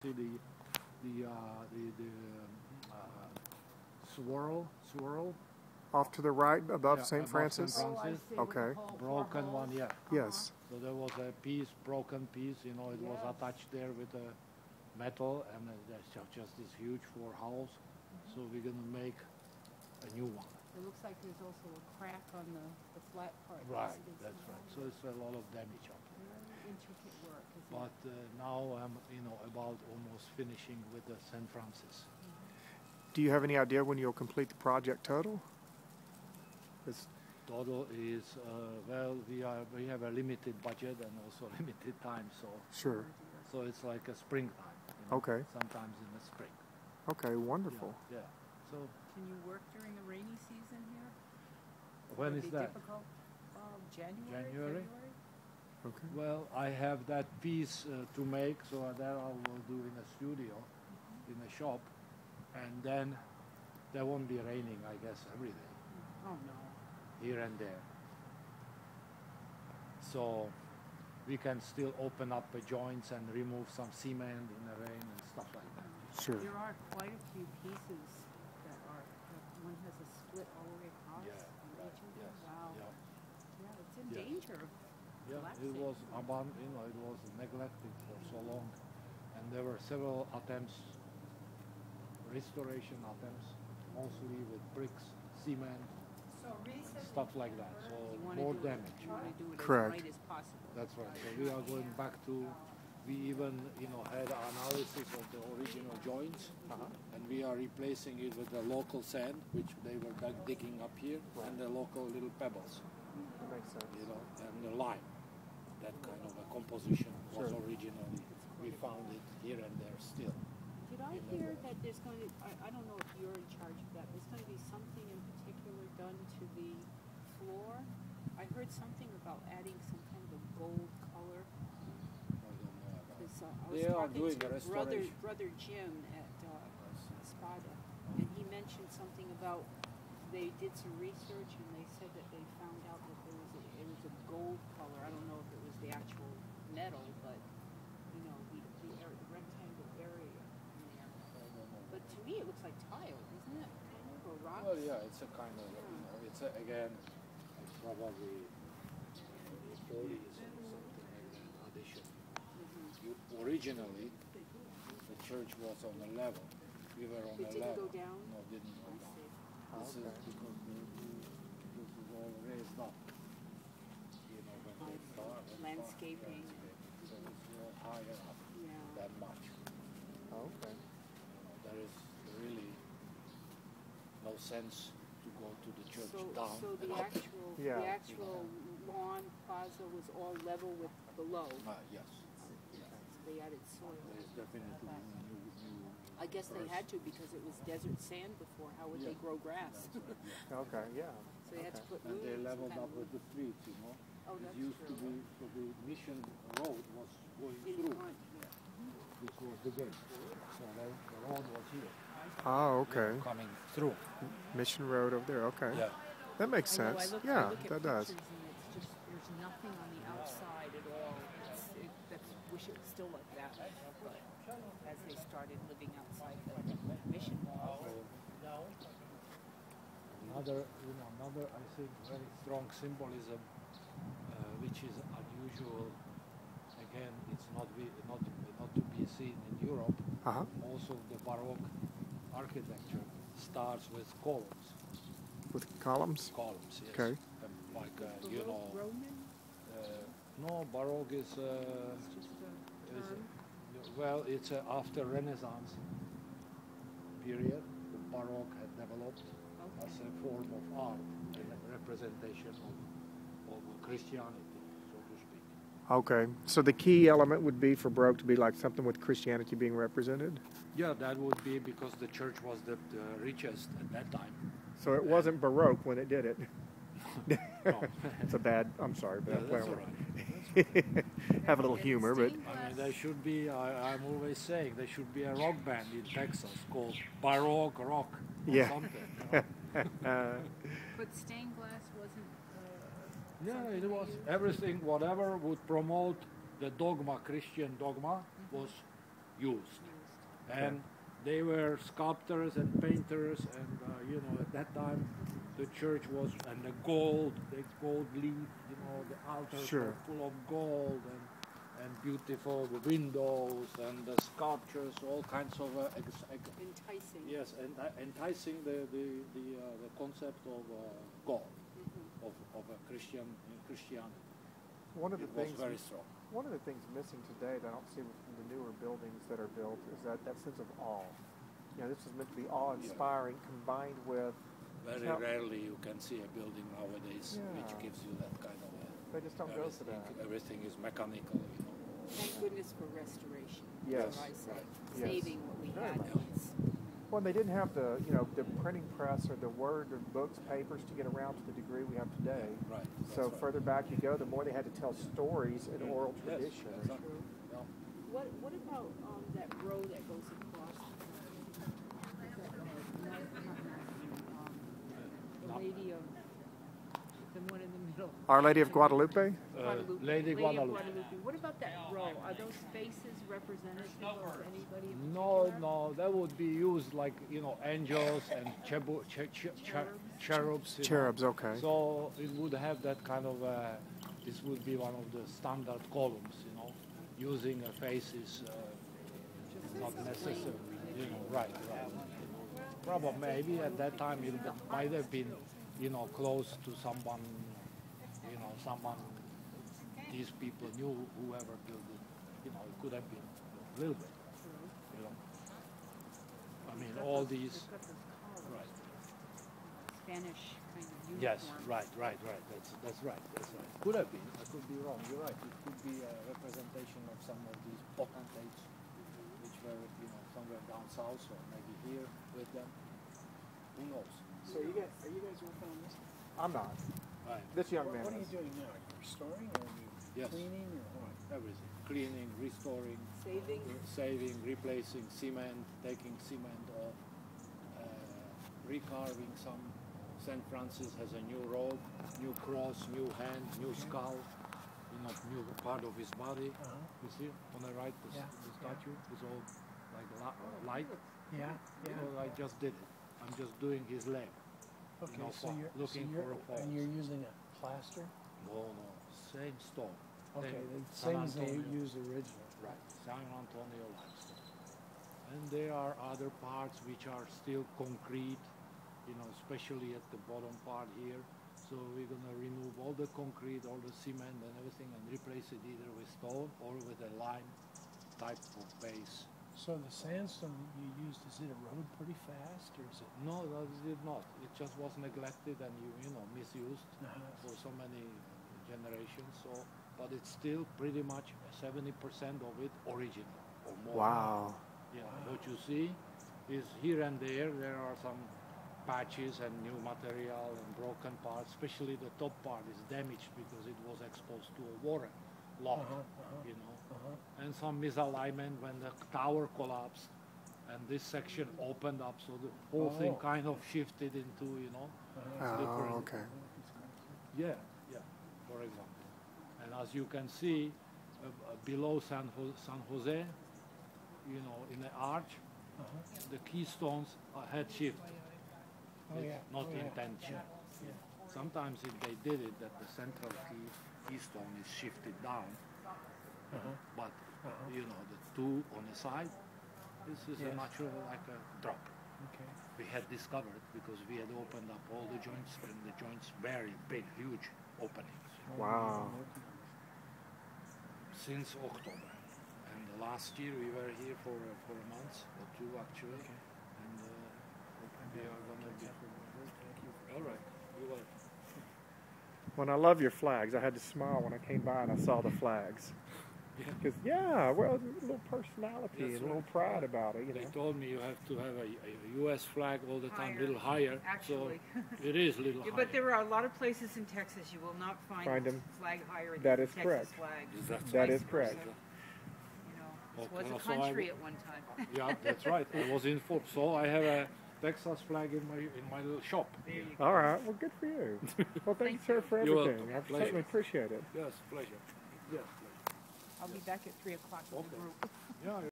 see the swirl Off to the right, above yeah, St. above Francis? St. Francis. Okay. Broken one, yeah. Yes. So there was a piece, broken piece, you know, it was attached there with a metal, and there's just this huge 4 holes. So we're going to make a new one. It looks like there's also a crack on the flat part. Right, that's right. So it's a lot of damage up there. Very intricate work, isn't But now I'm, you know, about almost finishing with the St. Francis. Do you have any idea when you'll complete the project total? Total is well, we have a limited budget and also limited time, so Sure. so it's like a springtime. You know, Okay. Sometimes in the spring. Okay, wonderful. Yeah. So Can you work during the rainy season here? when Would is it be that? difficult? January? January? February? Okay. Well, I have that piece to make, so that I will do in a studio, in a shop, and then there won't be raining, I guess, every day. Oh no. Here and there. So we can still open up the joints and remove some cement in the rain and stuff like that. Sure. There are quite a few pieces that one has a split all the way across. Yeah, on each of them. yes, Wow. yeah. Yeah, it's in Yes. danger of Yeah, collapsing. it was abandoned, you know, it was neglected for so long, and there were several attempts, restoration attempts, mostly with bricks, cement, stuff like that. So You wanna more do it- damage. You want to do it Correct. as right as possible. That's right. So we are going back to. We even, you know, had analysis of the original joints, and we are replacing it with the local sand, which they were digging up here, and the local little pebbles. That makes sense. You know, and the lime. That kind of a composition was Sure. originally. We found it here and there still. Did I hear that there's going to, I don't know if you're in charge of that, there's going to be something in particular done to the floor? I heard something about adding some kind of a gold color. I don't know about it. 'Cause, I was They are talking doing to a restoration. brother Jim at Spada, and he mentioned something about they did some research and they said that they found out that it was a gold color. I don't know if it was the actual metal, but you know the rectangle area in there. But to me, it looks like tile, isn't it? Kind of or rocks. Well, yeah, it's a kind of, you know, it's a, again, it's probably the 40s or something like that addition. Originally, the church was on a level. We were on It a didn't level. go down? No, it didn't go I down. see. This is because this is all raised up. You know, when they start. Landscaping. So it's higher up Yeah. that much. Okay. You know, there is really no sense to go to the church down So the and up. actual Yeah. the actual lawn plaza was all level with below. Yes. They added soil. There's definitely new I guess they had to because it was desert sand before. How would they Yeah. grow grass? Okay, yeah. So they had to put and they roots, leveled kind up of with the streets, you know. Oh, It that's used to true. be, so the mission road was going in through. front here. This was the gate. So the road was here. Oh, okay. Coming through. Mission Road over there, okay. Yeah. That makes I know, sense. I Yeah, look at that does. pictures and it's just, there's nothing on the outside at all. Wish it was still like that. But as they started living outside the mission wall. Another, I think, very strong symbolism, which is unusual. Again, it's not to be seen in Europe. Uh-huh. Also, the Baroque architecture starts with columns. With columns? Columns, yes. Okay. Like you know. Roman? No, Baroque is. It's just a term. Well, it's after Renaissance period. The Baroque had developed as a form of art and a representation of Christianity, so to speak. Okay. So the key element would be for Baroque to be like something with Christianity being represented? Yeah, that would be because the church was the richest at that time. So it wasn't Baroque when it did it. No. It's a bad, I'm sorry, but Yeah, I'm that's playing all with right. have a little humor, but I mean, there should be, I'm always saying, there should be a rock band in Texas called Baroque Rock or Yeah. something. You know? But stained glass wasn't. Yeah, it was everything, whatever would promote the dogma, Christian dogma, was used. And they were sculptors and painters, and you know, at that time, the church was, and the gold leaf, you know, the altars were full of gold and beautiful windows and the sculptures, all kinds of Enticing. yes, and enticing the concept of God, of a Christianity. One of the It was things very strong. One of the things missing today that I don't see with the newer buildings that are built is that sense of awe. You know, this is meant to be awe-inspiring, combined with. Very rarely you can see a building nowadays which gives you that kind of. They just don't go for that. Everything is mechanical, you know. Thank goodness for restoration. Yes. I say, Yes. saving what we had once. Well, they didn't have the printing press or the word or books, papers to get around to the degree we have today. Right. So further back you go, the more they had to tell stories and oral tradition. Yes, exactly. Yeah. What about that row that goes across the Lady of the one in the middle? Our Lady of Guadalupe? Lady Guadalupe. What about that row? Are those faces representative of anybody? In No, particular? no, that would be used like, you know, angels and cherubs. You Cherubs, know. okay. So it would have that kind of, this would be one of the standard columns, you know, using faces, not necessarily, you know, right. Probably maybe at that time it might have been, you know, close to someone, you know, these people knew, whoever built it, you know, it could have been a little bit, you know. I mean, all these, right. Spanish kind of uniform. Yes, right. That's right. Could have been. I could be wrong. You're right. It could be a representation of some of these potentates, which were, you know, somewhere down south or maybe here with them. Who knows? So are you guys working on this? I'm not. Right. This young man What are is. you doing now? Are you restoring or are you Yes. cleaning or what? Everything. Cleaning, restoring, saving, replacing cement, taking cement off, recarving some. St Francis has a new robe, new cross, new hand, new skull, you know, new part of his body. You see on the right, the statue is all like light. Yeah, You know, I just did it. I'm just doing his leg. Okay, No, so you're looking for a pulse. and you're using a plaster? No, same stone. Okay, the San same as they Antonio. use original. Right, San Antonio limestone. And there are other parts which are still concrete, you know, especially at the bottom part here. So we're gonna remove all the concrete, all the cement and everything and replace it either with stone or with a lime type of base. So the sandstone you used, is it erode pretty fast or is it? No, that it did not. It just was neglected and you know, misused for so many generations. So, but it's still pretty much 70% of it original or more. Wow. Yeah, what you see is here and there are some patches and new material and broken parts, especially the top part is damaged because it was exposed to a water lock, you know, and some misalignment when the tower collapsed and this section opened up, so the whole thing kind of shifted into, you know, different. Oh, okay. Yeah, for example. And as you can see, below San Jose, you know, in the arch, the keystones had shift. It's not intention. Sometimes if they did it, that the central keystone is shifted down, but you know, the two on the side, this is a natural, like a drop. Okay. We had discovered because we had opened up all the joints, and the joints very big, huge openings. Wow. Since October, and last year we were here for a month or two actually, and we are gonna be. All right, you're welcome. Well, I love your flags. I had to smile when I came by and I saw the flags. Because, well, a little personality and a little pride about it, you They know. told me you have to have a U.S. flag all the time, a Higher, little higher. actually. So it is a little higher. But there are a lot of places in Texas you will not Find find them. flag higher than That the is Texas correct. flag. That Vice is correct. versa. You know, it was a So I- country at one time. Yeah, that's right. I was informed. So I have a Texas flag in my little shop. There you go. All right. Well, good for you. Well, thank you, sir, for You're everything. welcome. I Pleasure. certainly appreciate it. Yes, pleasure. Yes, pleasure. I'll be back at 3 o'clock with the Okay. group. Yeah.